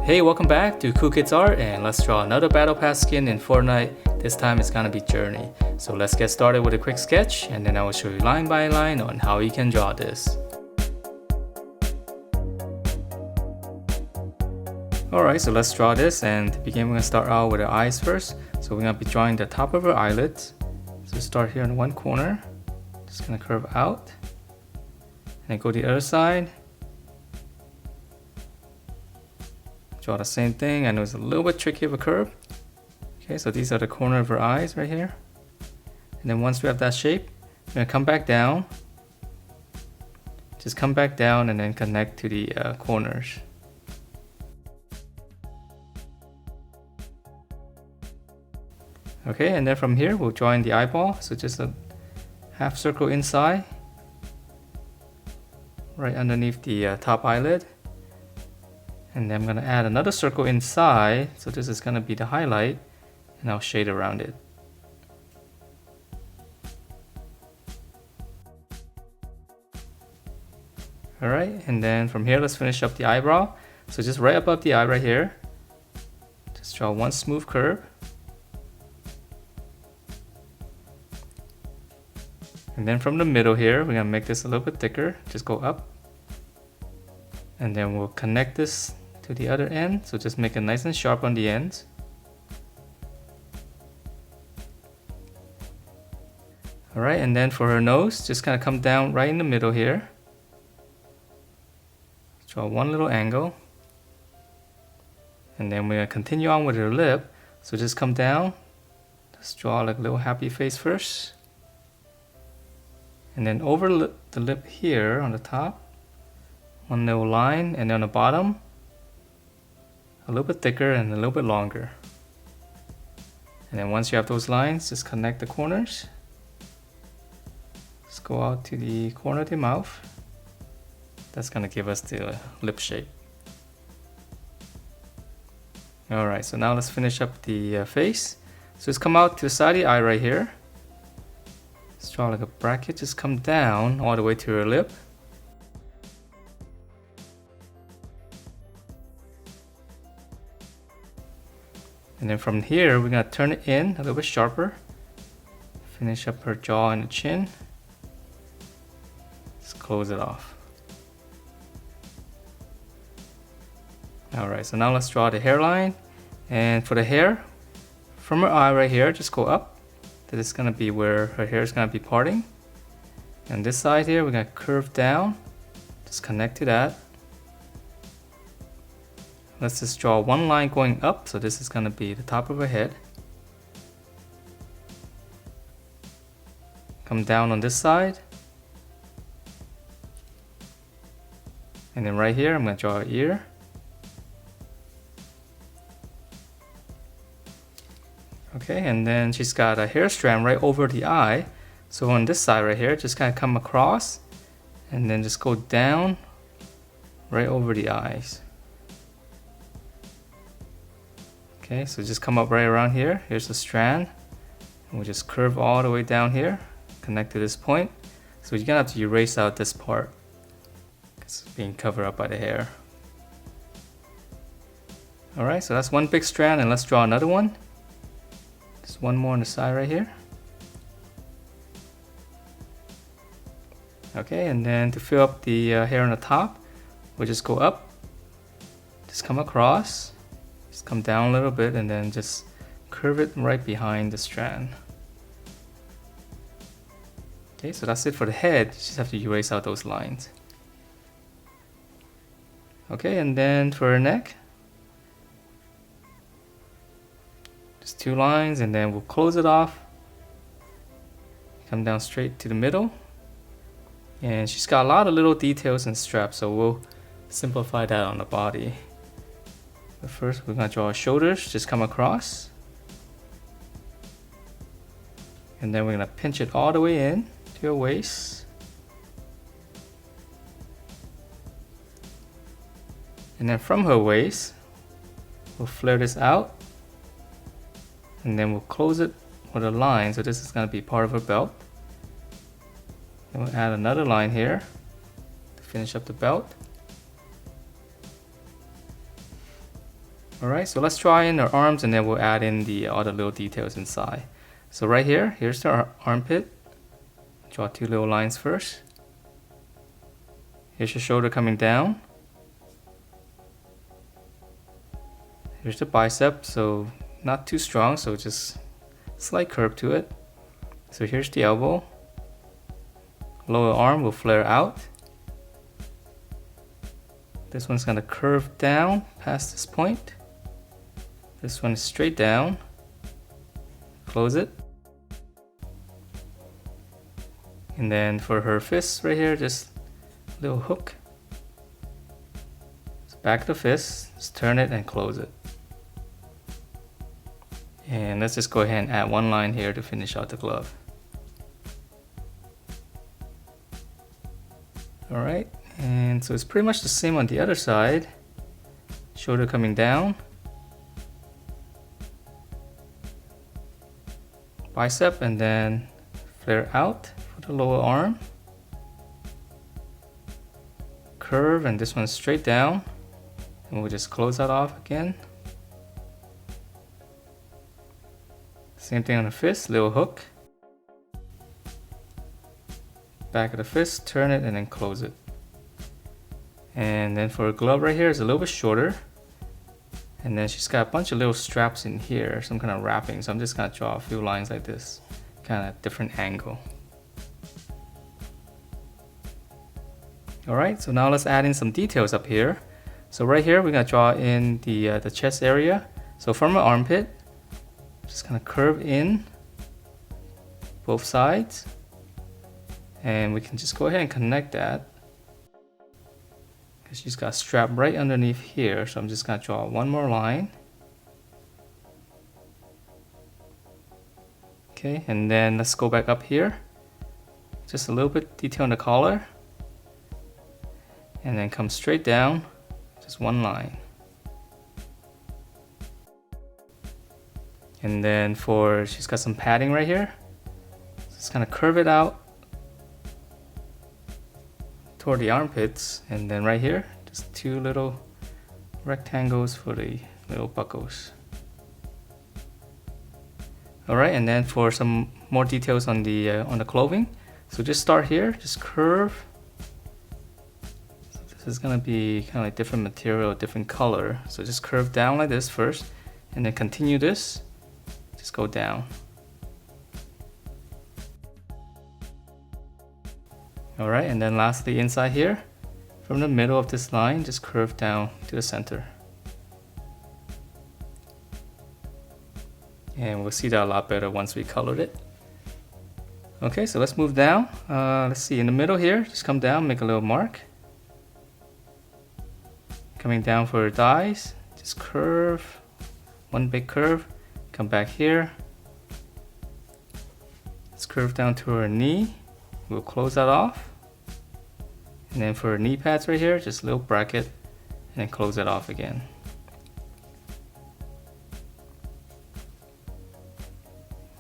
Hey, welcome back to Cool Kids Art, and let's draw another Battle Pass skin in Fortnite. This time it's gonna be Journey. So let's get started with a quick sketch, and then I will show you line by line on how you can draw this. Alright, so let's draw this, and to begin we're gonna start out with the eyes first. So we're gonna be drawing the top of her eyelids. So start here in one corner, just gonna curve out, and go to the other side. Draw the same thing. I know it's a little bit tricky of a curve. Okay, so these are the corner of her eyes right here. And then once we have that shape, we're gonna come back down. Just come back down and then connect to the corners. Okay, and then from here we'll join the eyeball. So just a half circle inside, right underneath the top eyelid. And then I'm going to add another circle inside, so this is going to be the highlight, and I'll shade around it. Alright, and then from here let's finish up the eyebrow. So just right above the eye right here, just draw one smooth curve. And then from the middle here, we're going to make this a little bit thicker, just go up. And then we'll connect this to the other end, so just make it nice and sharp on the ends. Alright, and then for her nose, just kind of come down right in the middle here. Draw one little angle. And then we're going to continue on with her lip, so just come down, just draw like a little happy face first. And then over the lip here on the top, one little line, and then on the bottom, a little bit thicker and a little bit longer. And then once you have those lines, just connect the corners. Just go out to the corner of the mouth. That's gonna give us the lip shape. Alright, so now let's finish up the face. So just come out to the side of the eye right here. Just draw like a bracket, just come down all the way to her lip. And then from here, we're going to turn it in a little bit sharper. Finish up her jaw and the chin. Just close it off. Alright, so now let's draw the hairline. And for the hair, from her eye right here, just go up. This is going to be where her hair is going to be parting. And this side here, we're going to curve down. Just connect to that. Let's just draw one line going up, so this is going to be the top of her head. Come down on this side. And then right here, I'm going to draw her ear. Okay, and then she's got a hair strand right over the eye. So on this side right here, just kind of come across and then just go down right over the eyes. Okay, so just come up right around here. Here's the strand. And we'll just curve all the way down here, connect to this point. So you're gonna have to erase out this part because it's being covered up by the hair. Alright, so that's one big strand, and let's draw another one. Just one more on the side right here. Okay, and then to fill up the hair on the top, we'll just go up, just come across. Just come down a little bit and then just curve it right behind the strand. Okay, so that's it for the head. You just have to erase out those lines. Okay, and then for her neck, just two lines, and then we'll close it off. Come down straight to the middle. And she's got a lot of little details and straps, so we'll simplify that on the body. But first, we're going to draw her shoulders, just come across. And then we're going to pinch it all the way in to her waist. And then from her waist, we'll flare this out. And then we'll close it with a line, so this is going to be part of her belt. And we'll add another line here to finish up the belt. Alright, so let's draw in our arms and then we'll add in the other little details inside. So right here, here's the armpit. Draw 2 little lines first. Here's your shoulder coming down. Here's the bicep, so not too strong, so just slight curve to it. So here's the elbow. Lower arm will flare out. This one's gonna curve down past this point. This one is straight down. Close it. And then for her fists right here, just a little hook. So back of the fist, just turn it and close it. And let's just go ahead and add one line here to finish out the glove. Alright, and so it's pretty much the same on the other side. Shoulder coming down. Bicep and then flare out for the lower arm. Curve, and this one's straight down. And we'll just close that off again. Same thing on the fist, little hook. Back of the fist, turn it and then close it. And then for a glove right here is a little bit shorter. And then she's got a bunch of little straps in here, some kind of wrapping. So I'm just gonna draw a few lines like this, kind of different angle. Alright, so now let's add in some details up here. So right here, we're gonna draw in the chest area. So from our armpit, just gonna curve in both sides. And we can just go ahead and connect that. She's got a strap right underneath here, so I'm just gonna draw one more line. Okay, and then let's go back up here. Just a little bit detail on the collar. And then come straight down, just one line. And then she's got some padding right here. Just kind of curve it out toward the armpits, and then right here, just 2 little rectangles for the little buckles. Alright, and then for some more details on the clothing, so just start here, just curve. So this is gonna be kind of like different material, different color. So just curve down like this first, and then continue this, just go down. Alright, and then lastly inside here, from the middle of this line, just curve down to the center. And we'll see that a lot better once we colored it. Okay, so let's move down. Let's see, in the middle here, just come down, make a little mark. Coming down for her thighs, just curve, one big curve, come back here. Let's curve down to her knee. We'll close that off. And then for knee pads right here, just a little bracket and then close it off again.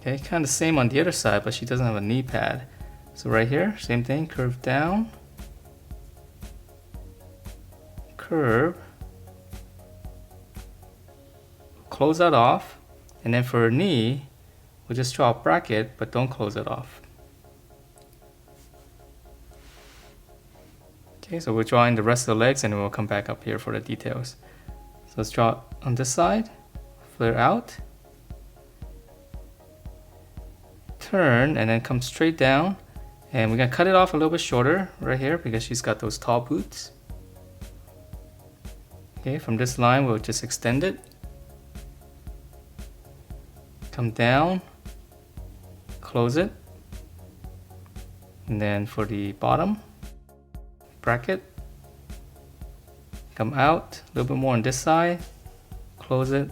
Okay, kind of the same on the other side, but she doesn't have a knee pad. So right here, same thing, curve down, curve, close that off, and then for her knee, we'll just draw a bracket, but don't close it off. Okay, so we're drawing the rest of the legs and then we'll come back up here for the details. So let's draw on this side, flare out, turn, and then come straight down. And we're gonna cut it off a little bit shorter right here because she's got those tall boots. Okay, from this line, we'll just extend it. Come down, close it. And then for the bottom, bracket, come out a little bit more on this side, close it,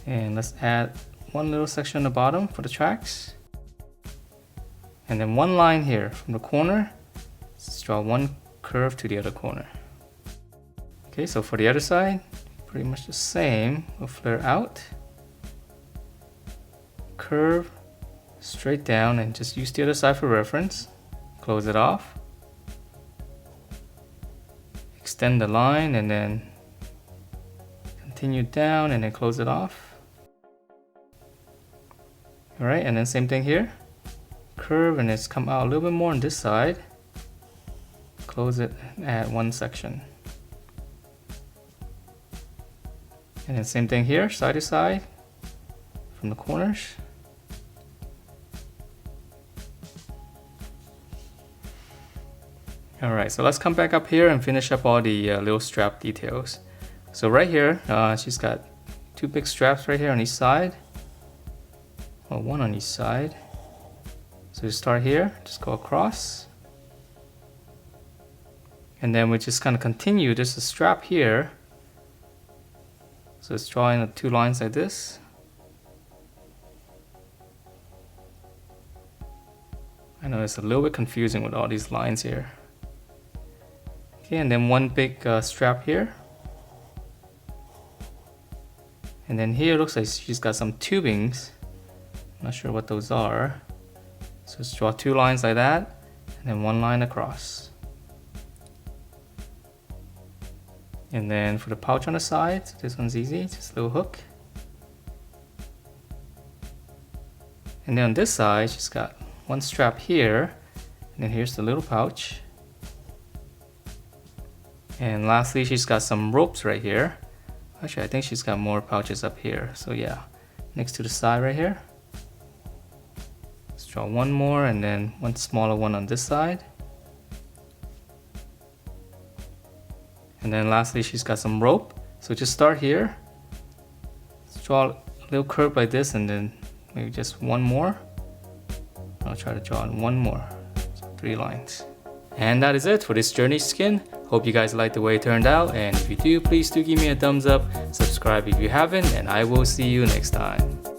and let's add one little section on the bottom for the tracks, and then one line here from the corner. Let's draw one curve to the other corner. Okay, so for the other side, pretty much the same. We'll flare out, curve, straight down, and just use the other side for reference. Close it off. Extend the line and then continue down and then close it off. Alright, and then same thing here. Curve and it's come out a little bit more on this side. Close it and add one section. And then same thing here, side to side from the corners. Alright, so let's come back up here and finish up all the little strap details. So right here, she's got two big straps right here on each side. Well, one on each side. So you start here, just go across. And then we just kind of continue. There's a strap here. So it's drawing two lines like this. I know it's a little bit confusing with all these lines here. Okay, and then one big strap here. And then here it looks like she's got some tubings. I'm not sure what those are. So let's draw two lines like that, and then one line across. And then for the pouch on the side, this one's easy, just a little hook. And then on this side, she's got one strap here, and then here's the little pouch. And lastly, she's got some ropes right here. Actually, I think she's got more pouches up here. So yeah, next to the side right here. Let's draw one more and then one smaller one on this side. And then lastly, she's got some rope. So just start here. Let's draw a little curve like this and then maybe just one more. I'll try to draw one more. So 3 lines. And that is it for this journey skin. Hope you guys liked the way it turned out, and if you do, please do give me a thumbs up, subscribe if you haven't, and I will see you next time.